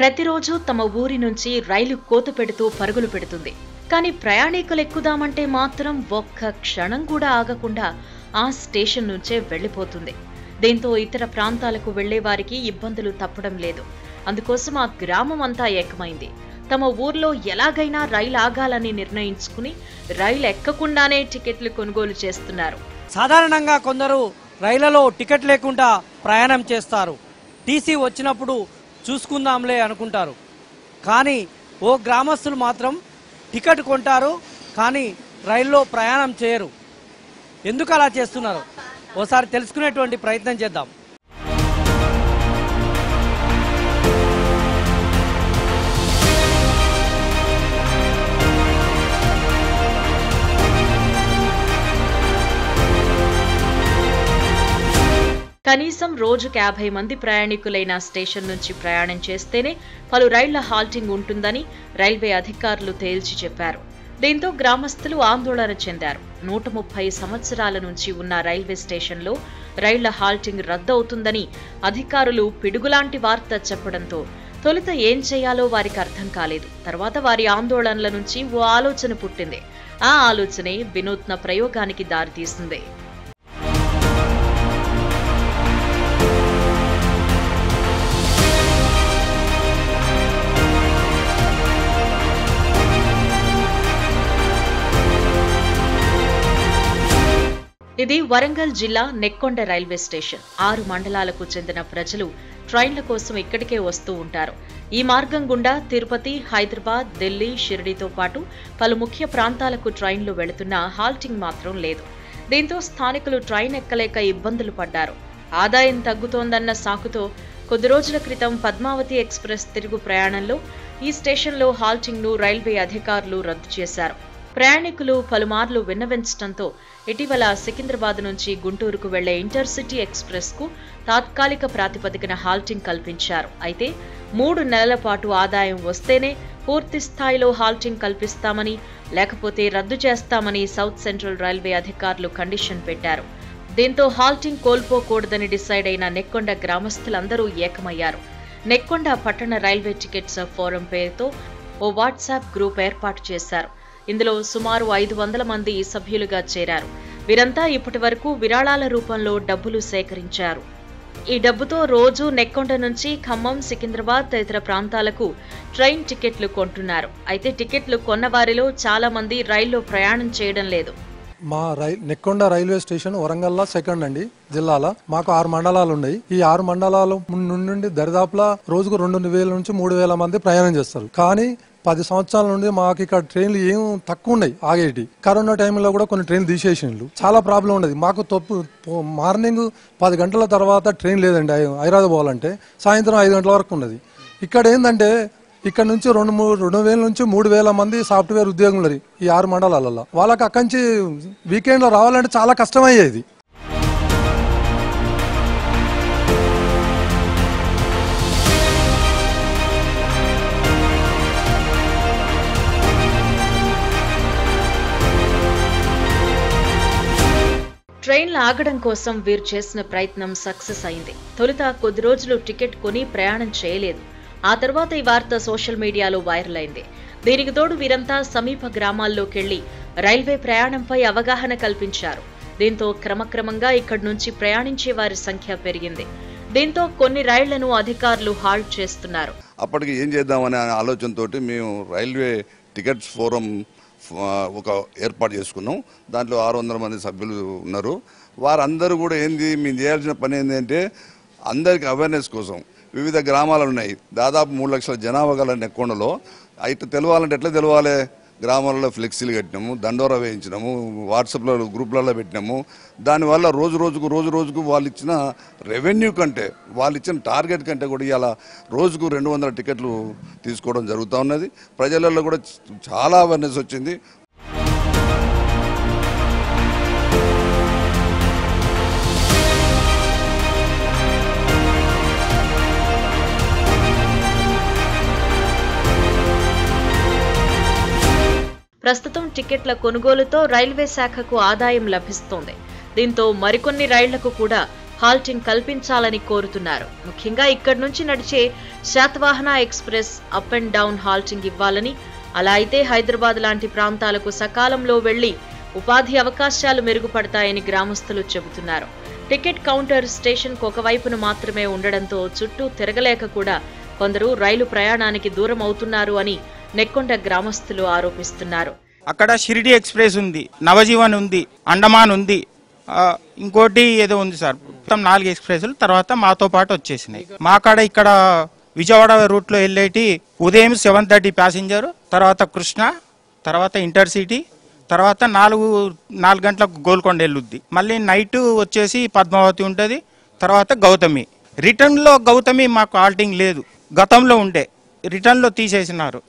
ప్రతిరోజు తమ ఊరి నుంచి రైలు కోత పెడుతూ పరుగులు పెడుతుంది. కానీ ప్రయాణికులు ఎక్కుదామంటే మాత్రం ఒక్క క్షణం కూడా ఆగకుండా ఆ స్టేషన్ నుంచే వెళ్లిపోతుంది. దీంతో ఇతర ప్రాంతాలకు వెళ్లే వారికి ఇబ్బందులు తప్పడం లేదు. అందుకోసం ఆ గ్రామం అంతా ఏకమైంది. తమ ఊర్లో ఎలాగైనా రైలు ఆగాలని నిర్ణయించుకుని రైలు ఎక్కకుండానే టికెట్లు కొనుగోలు చేస్తున్నారు. సాధారణంగా కొందరు రైళ్లలో టికెట్ లేకుండా ప్రయాణం చేస్తారు. టీసీ వచ్చినప్పుడు చూసుకుందాంలే అనుకుంటారు. కానీ ఓ గ్రామస్తులు మాత్రం టికెట్ కొంటారు, కానీ రైల్లో ప్రయాణం చేయరు. ఎందుకు అలా చేస్తున్నారు ఓసారి తెలుసుకునేటువంటి ప్రయత్నం చేద్దాం. కనీసం రోజుకు 50 మంది ప్రయాణికులైన స్టేషన్ నుంచి ప్రయాణం చేస్తేనే పలు రైళ్ల హాల్టింగ్ ఉంటుందని రైల్వే అధికారులు తేల్చి చెప్పారు. దీంతో గ్రామస్తులు ఆందోళన చెందారు. 130 సంవత్సరాల నుంచి ఉన్న రైల్వే స్టేషన్లో రైళ్ల హాల్టింగ్ రద్దవుతుందని అధికారులు పిడుగులాంటి వార్త చెప్పడంతో తొలుత ఏం చేయాలో వారికి అర్థం కాలేదు. తర్వాత వారి ఆందోళనల నుంచి ఓ ఆలోచన పుట్టింది. ఆ ఆలోచనే వినూత్న ప్రయోగానికి దారితీసింది. ఇది వరంగల్ జిల్లా నెక్కొండ రైల్వే స్టేషన్. 6 మండలాలకు చెందిన ప్రజలు ట్రైన్ల కోసం ఇక్కడికే వస్తూ ఉంటారు. ఈ మార్గం గుండా తిరుపతి, హైదరాబాద్, ఢిల్లీ, షిరిడీతో పాటు పలు ముఖ్య ప్రాంతాలకు ట్రైన్లు వెళుతున్నా హాల్టింగ్ మాత్రం లేదు. దీంతో స్థానికులు ట్రైన్ ఎక్కలేక ఇబ్బందులు పడ్డారు. ఆదాయం తగ్గుతోందన్న సాకుతో కొద్ది రోజుల క్రితం పద్మావతి ఎక్స్ప్రెస్ తిరుగు ప్రయాణంలో ఈ స్టేషన్లో హాల్టింగ్ను రైల్వే అధికారులు రద్దు చేశారు. ప్రయాణికులు పలుమార్లు విన్నవించడంతో ఇటీవల సికింద్రాబాద్ నుంచి గుంటూరుకు వెళ్లే ఇంటర్సిటీ ఎక్స్ప్రెస్ కు తాత్కాలిక ప్రాతిపదికన హాల్టింగ్ కల్పించారు. అయితే 3 నెలల పాటు ఆదాయం వస్తేనే పూర్తి స్థాయిలో హాల్టింగ్ కల్పిస్తామని, లేకపోతే రద్దు చేస్తామని సౌత్ సెంట్రల్ రైల్వే అధికారులు కండిషన్ పెట్టారు. దీంతో హాల్టింగ్ కోల్పోకూడదని డిసైడ్ అయిన నెక్కొండ గ్రామస్తులందరూ ఏకమయ్యారు. నెక్కొండ పట్టణ రైల్వే టికెట్స్ ఫోరం పేరుతో ఓ వాట్సాప్ గ్రూప్ ఏర్పాటు చేశారు. ఇందులో సుమారు 500 మంది సభ్యులుగా చేరారు. వీరంతా ఇప్పటి వరకు విరాళాల రూపంలో డబ్బులు సేకరించారు. ఈ డబ్బుతో రోజు నెక్కొండ నుంచి ఖమ్మం, సికింద్రాబాద్ తదితర ప్రాంతాలకు ట్రైన్ టికెట్లు కొంటున్నారు. అయితే టికెట్లు కొన్న వారిలో చాలా మంది రైల్లో ప్రయాణం చేయడం లేదు. మా Nekkonda railway station Warangal second అండి జిల్లాలో. మాకు 6 మండలాలు ఉన్నాయి. ఈ 6 మండలాల నుండి దరిదాపులా రోజుకు 2000 నుంచి 3000 మంది ప్రయాణం చేస్తారు. కానీ 10 సంవత్సరాల నుండి మాకు ఇక్కడ ట్రైన్లు ఏం తక్కువ ఉన్నాయి ఆగేటి. కరోనా టైంలో కూడా కొన్ని ట్రైన్లు తీసేసిండ్రు. చాలా ప్రాబ్లం ఉండదు మాకు. మార్నింగ్ 10 గంటల తర్వాత ట్రైన్ లేదండి. హైదరాబాద్ పోవాలంటే సాయంత్రం 5 గంటల వరకు ఉన్నది. ఇక్కడ ఏంటంటే ఇక్కడ నుంచి 2000 నుంచి 3000 మంది సాఫ్ట్వేర్ ఉద్యోగం ఉన్నది ఈ 6 మండలాలలో. వాళ్ళకి అక్కడి నుంచి వీకెండ్ లో రావాలంటే చాలా కష్టమయ్యేది. ట్రైన్లు ఆగడం కోసం వీరు చేసిన ప్రయత్నం సక్సెస్ అయింది. తొలుత కొద్ది రోజులు టికెట్ కొని ప్రయాణం చేయలేదు. ఆ తర్వాత ఈ వార్త సోషల్ మీడియాలో వైరల్ అయింది. దీనికి తోడు వీరంతా సమీప గ్రామాల్లోకెళ్లి రైల్వే ప్రయాణంపై అవగాహన కల్పించారు. దీంతో క్రమక్రమంగా ఇక్కడి నుంచి ప్రయాణించే వారి సంఖ్య పెరిగింది. దీంతో కొన్ని రైళ్లను అధికారులు హాల్ట్ చేస్తున్నారు. అప్పటికి ఏం చేద్దామనే ఆలోచనతోటి మేము రైల్వే టికెట్స్ ఫోరం ఒక ఏర్పాటు చేసుకున్నాం. దాంట్లో 600 మంది సభ్యులు ఉన్నారు. వారందరూ కూడా మేము చేయాల్సిన పని ఏంటంటే అందరికి అవేర్నెస్ కోసం వివిధ గ్రామాలు ఉన్నాయి. దాదాపు 3 లక్షల జనాభా గల నెక్కొండలో అయితే తెలవాలంటే ఎట్లా తెలవాలి? గ్రామాలలో ఫ్లెక్సీలు కట్టినాము, దండోరా వేయించినాము, వాట్సాప్లో గ్రూప్లలో పెట్టినాము. దానివల్ల రోజు రోజుకు వాళ్ళు ఇచ్చిన రెవెన్యూ కంటే, వాళ్ళు ఇచ్చిన టార్గెట్ కంటే కూడా ఇలా రోజుకు 200 టికెట్లు తీసుకోవడం జరుగుతూ ఉన్నది. ప్రజలలో కూడా చాలా అవేర్నెస్ వచ్చింది. ప్రస్తుతం టికెట్ల కొనుగోలుతో రైల్వే శాఖకు ఆదాయం లభిస్తోంది. దీంతో మరికొన్ని రైళ్లకు కూడా హాల్టింగ్ కల్పించాలని కోరుతున్నారు. ముఖ్యంగా ఇక్కడి నుంచి నడిచే Satavahana express up and down halting ఇవ్వాలని, అలా అయితే హైదరాబాద్ లాంటి ప్రాంతాలకు సకాలంలో వెళ్లి ఉపాధి అవకాశాలు మెరుగుపడతాయని గ్రామస్తులు చెబుతున్నారు. టికెట్ కౌంటర్ స్టేషన్కు ఒకవైపున మాత్రమే ఉండడంతో చుట్టూ తిరగలేక కూడా కొందరు రైలు ప్రయాణానికి దూరం అవుతున్నారు అని నెక్కొండ గ్రామస్తులు ఆరోపిస్తున్నారు. అక్కడ షిరిడి ఎక్స్ప్రెస్ ఉంది, నవజీవన్ ఉంది, అండమాన్ ఉంది, ఇంకోటి ఏదో ఉంది సార్. మొత్తం 4 ఎక్స్ప్రెస్లు తర్వాత మాతో పాటు వచ్చేసినాయి. మా కాడ ఇక్కడ విజయవాడ రూట్లో వెళ్ళేటి ఉదయం 7:30 ప్యాసింజర్, తర్వాత కృష్ణ, తర్వాత ఇంటర్సిటీ, తర్వాత 4 గంటలకు గోల్కొండ వెళ్ళుద్ది. మళ్ళీ నైట్ వచ్చేసి పద్మావతి ఉంటుంది, తర్వాత గౌతమి. రిటర్న్లో గౌతమి మాకు హాల్టింగ్ లేదు, గతంలో ఉండే రిటర్న్లో తీసేసినారు.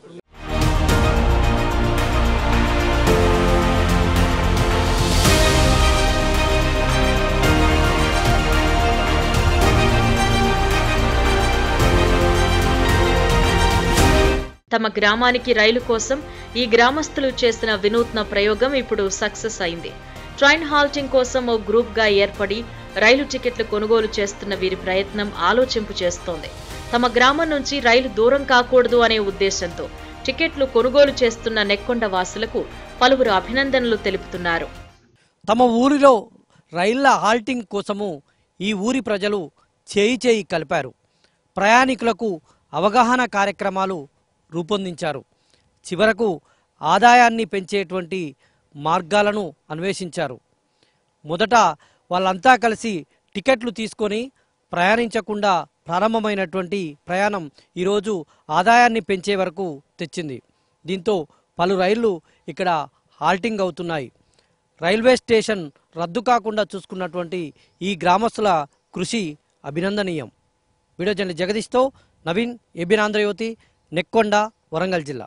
తమ గ్రామానికి రైలు కోసం ఈ గ్రామస్తులు చేసిన వినూత్న ప్రయోగం ఇప్పుడు సక్సెస్ అయింది. ట్రైన్ హాల్టింగ్ కోసం ఓ గ్రూప్ గా ఏర్పడి రైలు టికెట్లు కొనుగోలు చేస్తున్న వీరి ప్రయత్నం ఆలోచింపు చేస్తోంది. తమ గ్రామం నుంచి రైలు దూరం కాకూడదు అనే ఉద్దేశంతో టికెట్లు కొనుగోలు చేస్తున్న నెక్కొండ వాసులకు పలువురు అభినందనలు తెలుపుతున్నారు. తమ ఊరిలో రైళ్ల హాల్టింగ్ కోసము ఈ ఊరి ప్రజలు చేయి కలిపారు. ప్రయాణికులకు అవగాహన కార్యక్రమాలు రూపొందించారు. చివరకు ఆదాయాన్ని పెంచేటువంటి మార్గాలను అన్వేషించారు. మొదట వాళ్ళంతా కలిసి టికెట్లు తీసుకొని ప్రయాణించకుండా ప్రారంభమైనటువంటి ప్రయాణం ఈరోజు ఆదాయాన్ని పెంచే వరకు తెచ్చింది. దీంతో పలు రైళ్లు ఇక్కడ హాల్టింగ్ అవుతున్నాయి. రైల్వే స్టేషన్ రద్దు కాకుండా చూసుకున్నటువంటి ఈ గ్రామస్తుల కృషి అభినందనీయం. వీడియో జర్నలిస్ట్ జగదీష్తో నవీన్, ఏబీఎన్ ఆంధ్రజ్యోతి, నెక్కొండ, వరంగల్ జిల్లా.